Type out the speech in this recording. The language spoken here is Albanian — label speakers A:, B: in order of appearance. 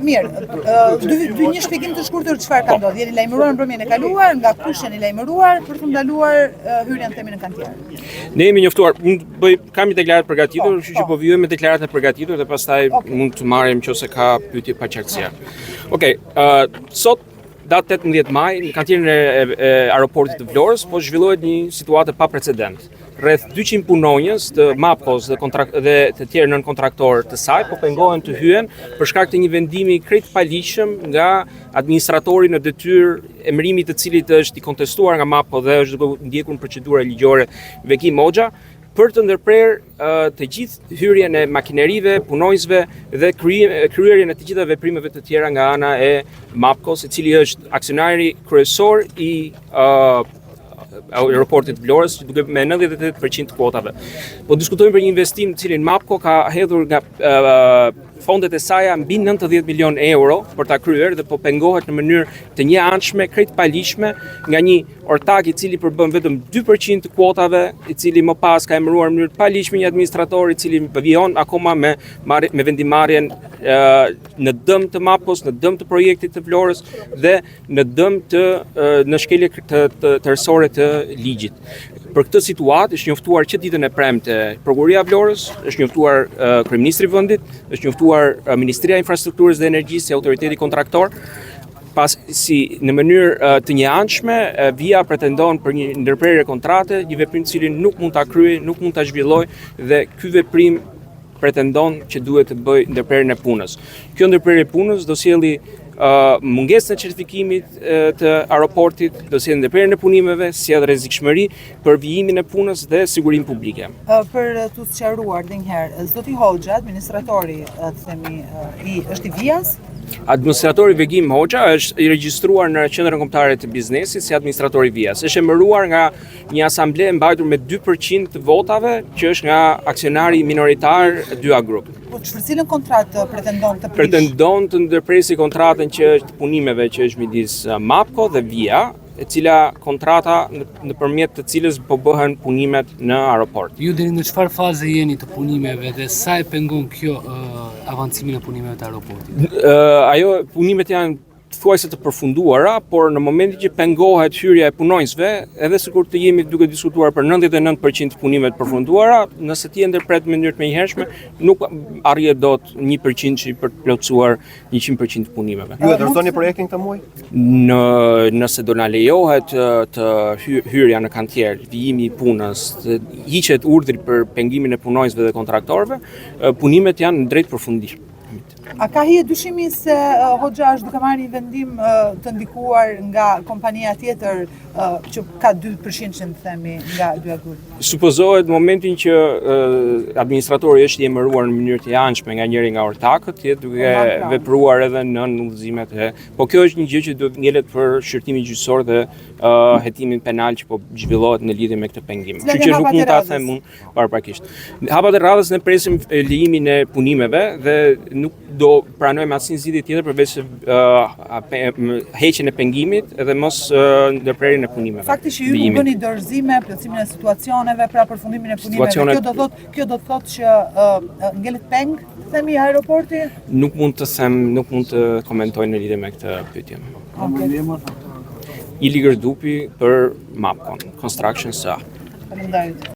A: Mirë, një shpjegim të shkurtër çfarë ka ndodhur. Jeni lajmëruar mbrëmjen e kaluar, nga kush jeni lajmëruar për të ndaluar hyrjen themi në kantier?
B: Ne jemi njoftuar, kam një deklaratë përgatitur, kështu që po vijojmë me deklaratën e përgatitur dhe pastaj mund të marrim nëse ka pyetje pa qartësi. Okej, sot datë 18 maj në kantierën e aeroportit të Vlorës po zhvillohet një situatë pa precedent. Rreth 200 punonjës të MAPCO-s dhe të tjerë nën kontraktorë të saj po pengohen të hyen për shkak të një vendimi krejt paligjshëm nga administratori në detyrë emërimi të cilit është i kontestuar nga MAPCO dhe është duke ndjekur në procedura ligjore Vekim Hoxha për të ndërprerë të gjithë hyrjen e makinerive, punonjësve dhe kryerjen e të gjitha veprimeve të tjera nga ana e MAPCO-s, i cili është aksionari kryesor i aeroportit Vlorës, duke me 98% të kuotave. Po diskutojmë për një investim të cilin MAPCO ka hedhur nga fondet e saj mbi 90 milion euro për ta kryer dhe po pengohet në mënyrë të njëanshme, krejt paligjshme nga një ortak i cili përbën vetëm 2% të kuotave, i cili më pas ka emëruar në mënyrë të paligjshme një administrator i cili vijon akoma me vendimarrjen në dëm të MAPCO-s, në dëm të projektit të Vlorës dhe në dëm në shkelje të tërësore të ligjit. Për këtë situatë është njoftuar që ditën e premte Prokuroria e Vlorës, është njoftuar kryeministri i vendit, është njoftuar Ministria e Infrastrukturës dhe Energjisë si autoriteti kontraktor. Pasi në mënyrë të njëanshme, Via pretendon për një ndërprerje kontrate, një veprim të cilin nuk mund ta kryejë, nuk mund ta zhvillojë dhe ky veprim pretendon që duhet të bëjë ndërprerjen e punës. Kjo ndërprerje e punës do sjellë mungesën e certifikimit të aeroportit, do sjellë ndërprerjen e punimeve, sjell rrezikshmëri për vijimin e punës dhe sigurinë publike.
A: Për të sqaruar edhe një herë, zoti Hoxha, administratori, themi, është i Vias?
B: Administratori Vekim Hoxha është i regjistruar në Qendrën Kombëtare të Biznesit si administratori Vias. Është emëruar nga një asamble mbajtur me 2% të votave, që është nga aksionari minoritar Dyja Group.
A: Po për cilën kontratë pretendon të prish?
B: Pretendon të ndërpresi kontratën që është punimeve që është midis MAPCO dhe Via, e cila kontrata nëpërmjet të cilës po bëhen punimet në aeroport.
C: Ju deri në çfarë faze jeni të punimeve dhe sa e pengon kjo avancimin e punimeve të aeroportit?
B: Ajo punimet janë thuajse të përfunduara, por në momentin që pengohet hyrja e punonjësve, edhe sikur të jemi duke diskutuar për 99% të punimeve të përfunduara, nëse ti e ndërpret në mënyrë të menjëhershme, nuk arrihet dot 1% për të plotësuar 100% të punimeve.
D: Ju e dorëzoni projektin këtë muaj?
B: Nëse do na lejohet të hyrja në kantier, vijimi i punës, të hiqet urdhri për pengimin e punonjësve dhe kontraktorëve, punimet janë në drejt përfundim.
A: A ka hije dyshimi se Hoxha është duke marrë një vendim të ndikuar nga kompania tjetër që ka 2% që themi nga Dyja Group?
B: Supozohet në momentin që administratori është i emëruar në mënyrë të janshme nga njëri nga ortakët, jetë duke vepruar edhe në udhëzimet po kjo është një gjë që duhet ngjelet për shërtimin gjyqësor dhe hetimin penal që po zhvillohet në lidhje me këtë pengim. Kështu që nuk mund ta them unë paraprakisht. Hapat e radhës ne presim lejimin e punimeve dhe nuk do pranojmë asnjë zgjidhje tjetër përveç heqjen e pengimit dhe mos ndërprerjen e punimeve.
A: Fakti që ju bëni dorëzime, plotësimin e situacioneve, pra përfundimin e punimeve, kjo do të thotë që ngelet peng, themi aeroporti?
B: Nuk mund të komentoj në lidhje me këtë pyetje. Ili Gërdupi për MAPCO, Construction SA.
A: Faleminderit.